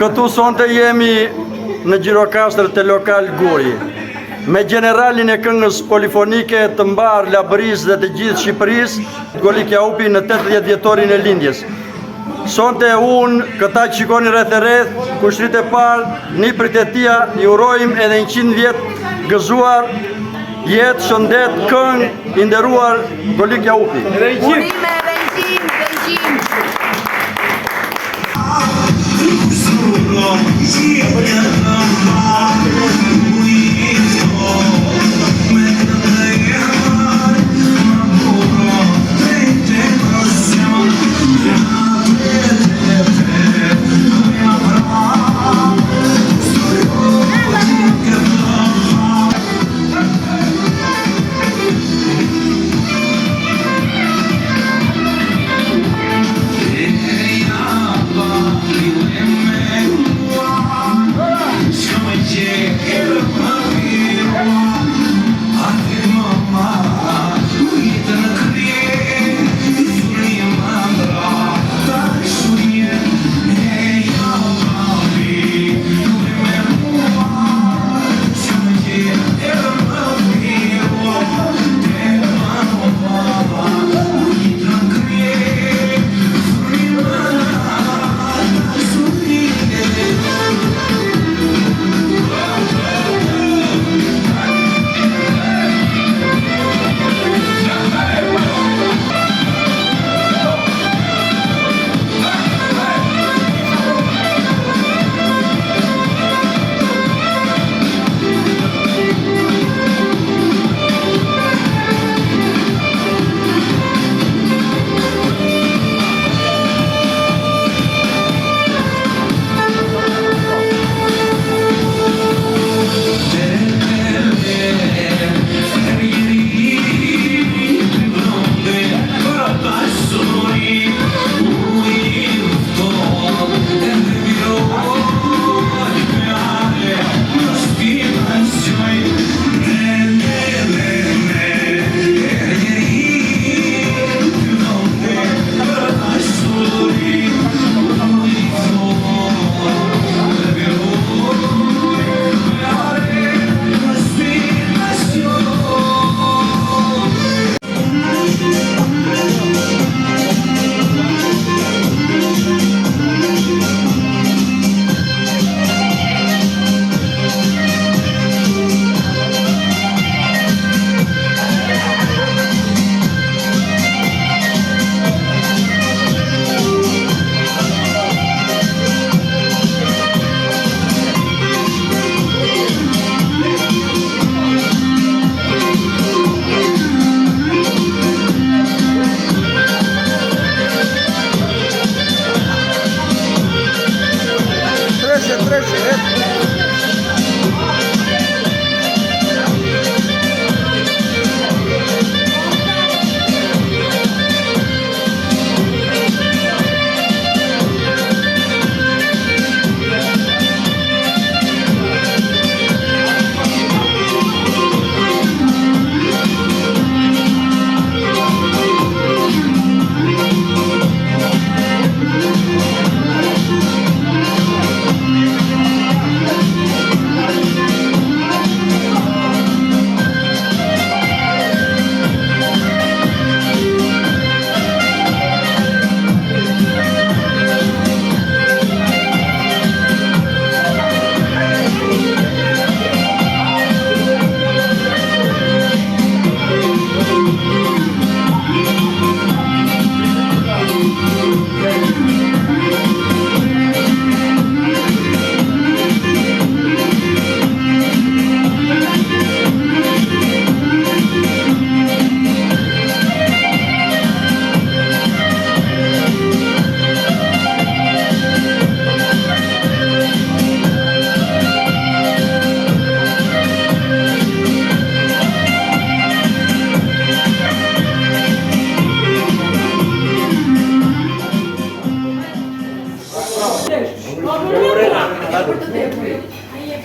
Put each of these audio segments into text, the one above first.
Këtu sonte jemi në Gjirokastër të lokal Guri, me generalin e këngës polifonike të mbar Labëris dhe të gjithë Shqipëris, Golik Jaupi në 80 vjetorin e lindjes. Sonte unë, këta që shikoni rreth e rreth, kushtrit e parë, një prit e tia, i urojmë edhe 100 vjetë gëzuar, jetë, shëndet, këngë, i nderuar Golik Jaupi. Urime, vengjim.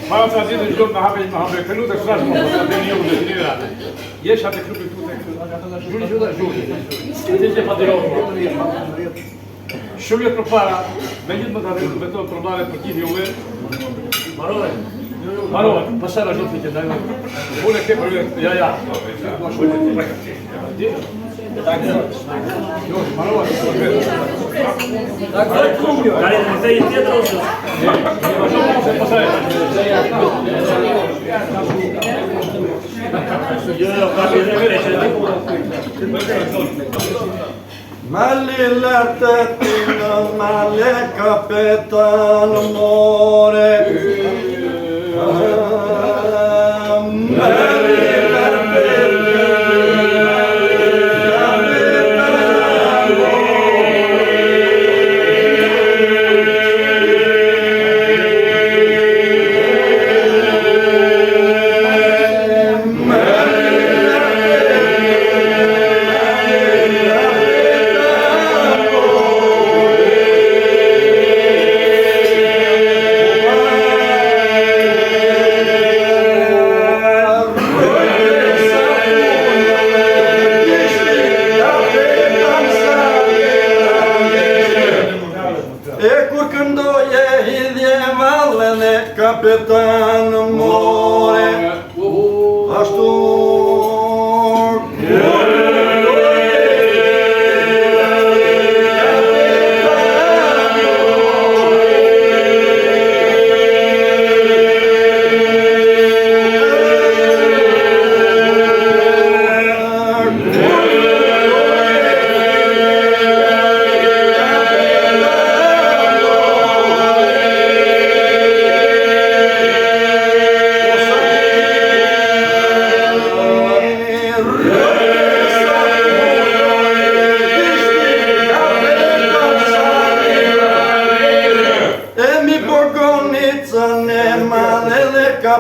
Para të ditë çdo të hape këtu të flash më pas të një udhë të tjera. Jesh atë klubi këtu tek Juli. Atë që padiroj. Shumë jetë përpara, me gjithë më të arritur me to probleme për gjithë juve. Marove, pasara gjithë të qëndajme. Unë e ke për ja. Marove, Care nu te iei tău să. Eu capi de greșe. Malilătătină, male capetan more. Kapetan more, ashtu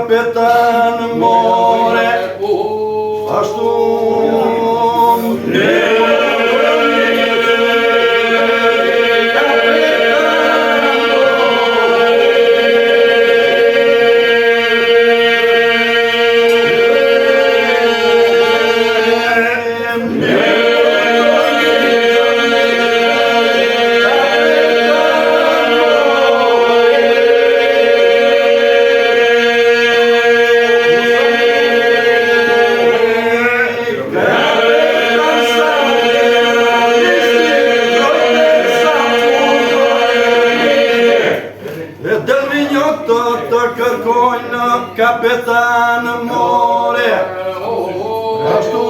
Kapetan more, ashtu Kapetan more, ashtu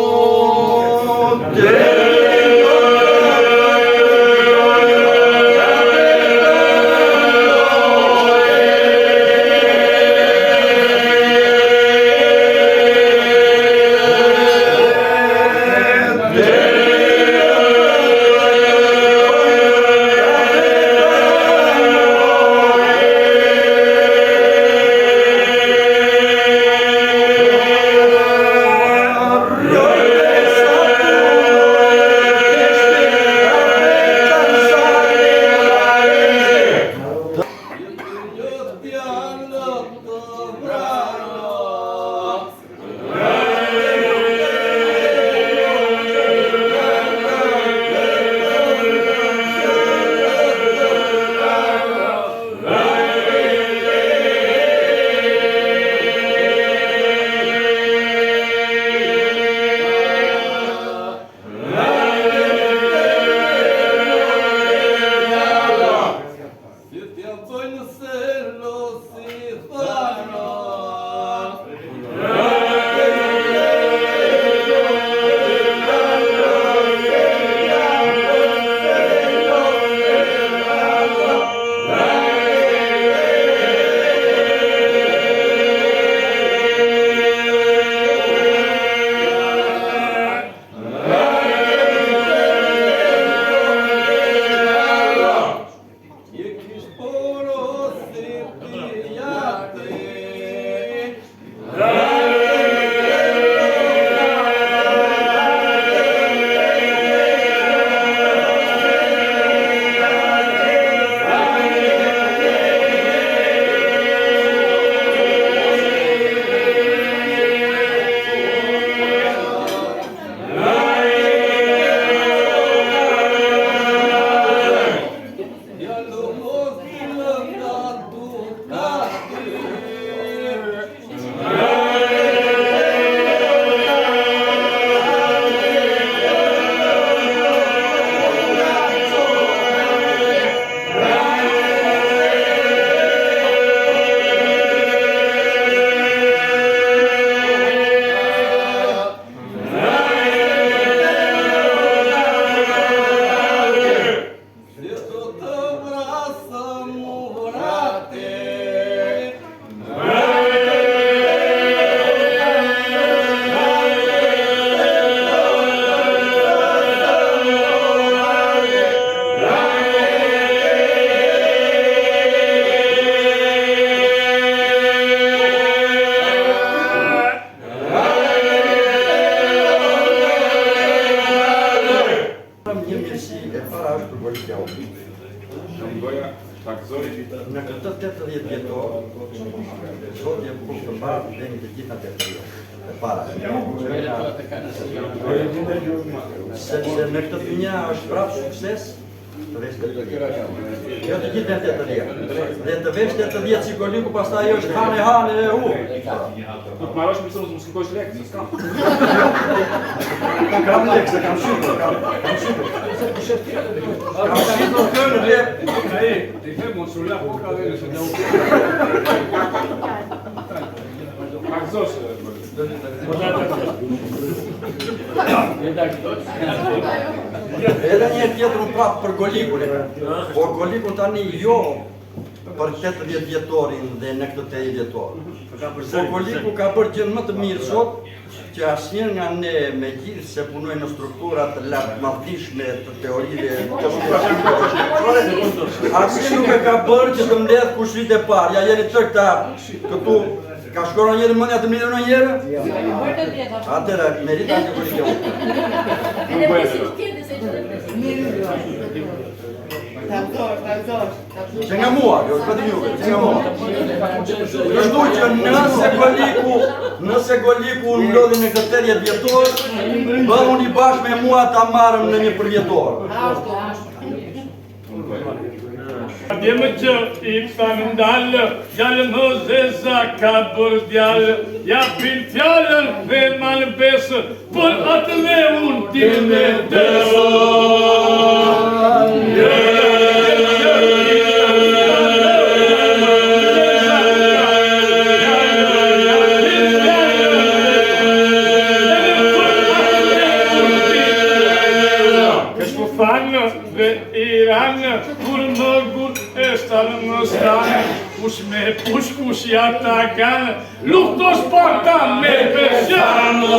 Në këtë 80 vjetor, Zoti e punë të mbarë dhe një të gjitha të të para. Sepse në këtë dynja është prapë sukses të vesh 80. Jo të gjithë në 80. Dhe të vesh 80 si Koliku pastaj është hane e hu. Do të marrësh më shumë mos kërkosh lekë, s'kam. Kam lekë, se kam shqipë. Kam shqipë kënë lekë. Ti them mos u la poka dhe se do. Pak zosh. Edhe një tjetër prapë për Golikun. Po Golikun tani jo për 80 vjetorin dhe në këtë 80 vjetor. Po Goliku ka bërë gjë më të mirë sot që asnjë nga ne me gjithë se punojnë në strukturat lartëmadhishme të teorive të asnjë nuk e ka bërë që të mbledh kushtet e parë. Ja jeni të këta këtu. Ka shkruar njëri mëndja të milion njërë? Atëra, merita një Goliku. Që nga mua, jo, të këtë juve, që nga mua. Kështu që nëse Goliku në lodhin e këtë 80 vjetor, bërë unë i bashkë me mua ta marëm në një përvjetor. Djemë që i këtanë ndalë, gjallën hë zeza ka bërë djallë, japin fjallën dhe malë besë, për atë me unë ti me dërë. Kështu fanë dhe iranë, kur më gur e shtalë më stanë, kush me kush ja ta kanë, luftos parta me peshanë.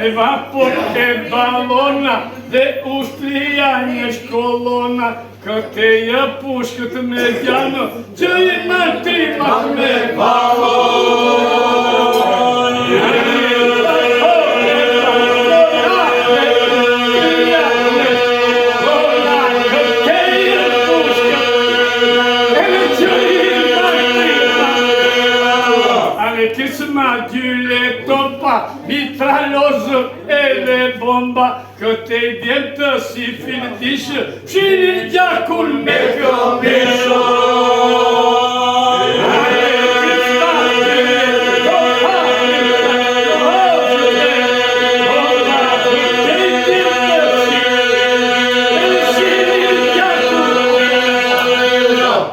Vapor e balona dhe ushtria një shkolona, këte jë pushkët me djanë, që i më trimat me balona. Ma gjyle topa, mitralozë edhe bomba, këte djemë të si filtishë, shinin gjakun me këpishë.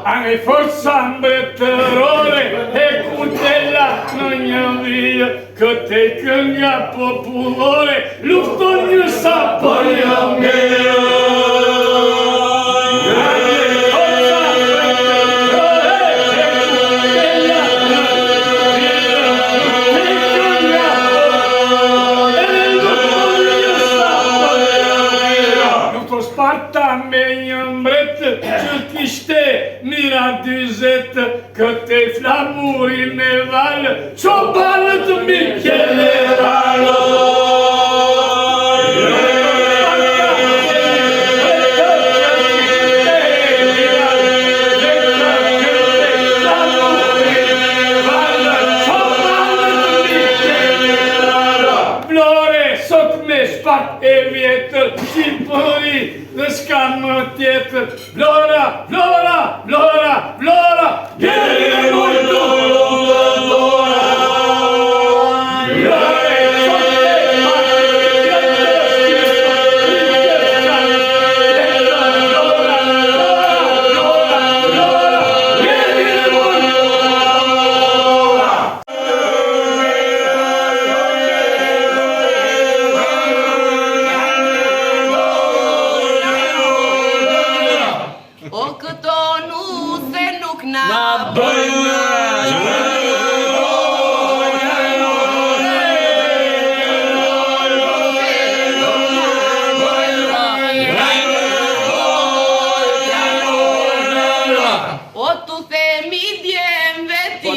Anche forza mbretërore e kutella në një vijë, këte kënga popullore, lufton një sa për një mirë. Sparta me një mbretë që kishte mira 20, këte flamurin e valë, qobalët mi kjeleralë. tjetër, Vlora, Vlora, Vlora, Vlora, jeni multu Vlora. O këto nuse nuk na O tu themi djemve ti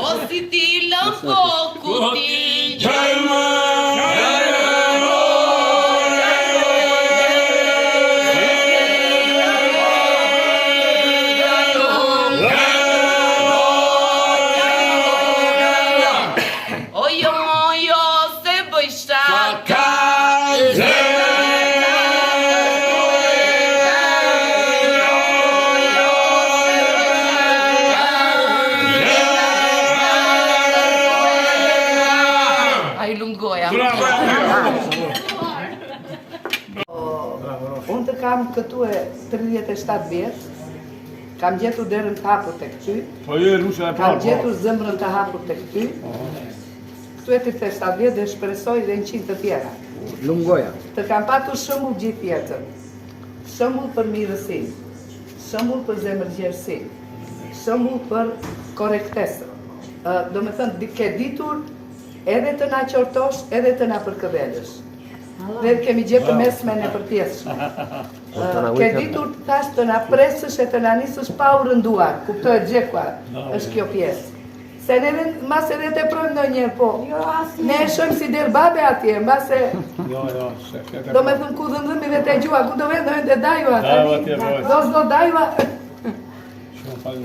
O si ti lëmpo ku ti O jo mojo se bëj shaka Ai lumt goja. Unë të kam këtu e 37 vjeç, kam gjetur derën të hapur tek ty, Po je rusha e kam parë. gjetur zemrën të hapur tek ty. Këtu e 37 vjeç dhe shpresoj dhe në 100 të tjera. Të kam patur shembull gjithë jetën. Shembull për mirësinë, shembull për zemërgjerësinë, shembull për korrektesën. Do me thënë, ke ditur edhe të na qortosh, edhe të na përkëdhelësh. Dhe kemi gjetur mesmen e përpjesshme. Ke ditur të thash të na presësh e të na nisësh pa u rënduar, kuptohet gjekua, është kjo pjesë. Se ne mas edhe te projmë ndonjëherë, po. Ne e shohim si der babe atje, mbase Jo, do me thënë ku dhëndhëmi dhe te gjua, ku do vendojnë dhe dajua, atje, po. do dajua,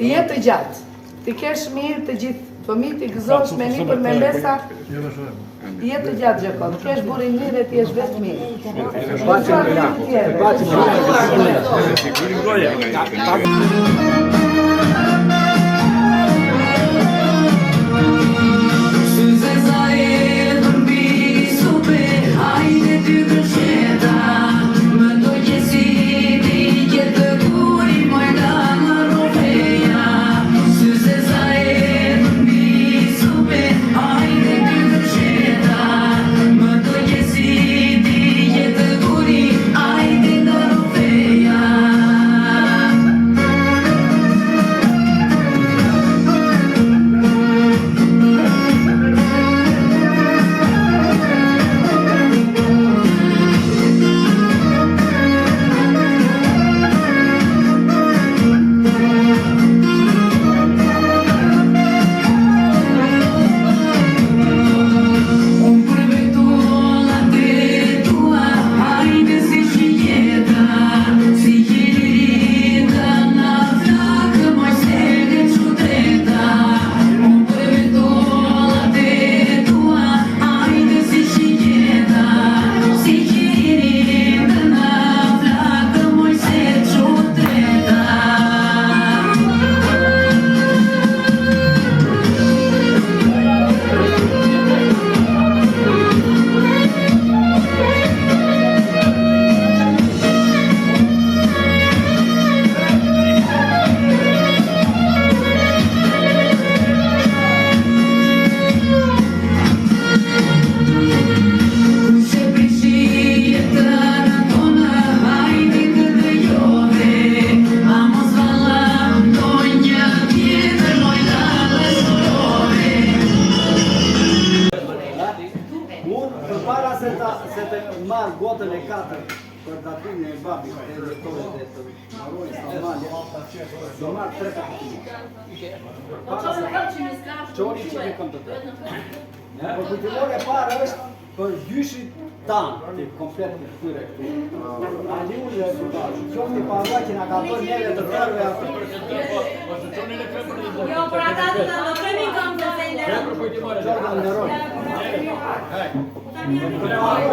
jetë të gjatë, ti kesh mirë të gjithë fëmijët i gëzosh me një për me mbesa, jetë të gjatë gjëkon, kesh burin mirë e ti esh vetë mirë. marr gotën e katër për datimin e babit e drejtorit dhe të marrojnë Somalia, do marr 3 paketima. Para se çoni që ne kam të të. Po kujtimore e para është për gjyshit tanë, të komplet të këtyre këtu. Aliullë qofti panga që nga ka bërë njëve të tërve atë. Jo, për ata të në premi kam të fejnë. Qofta ndëroj. Ajde,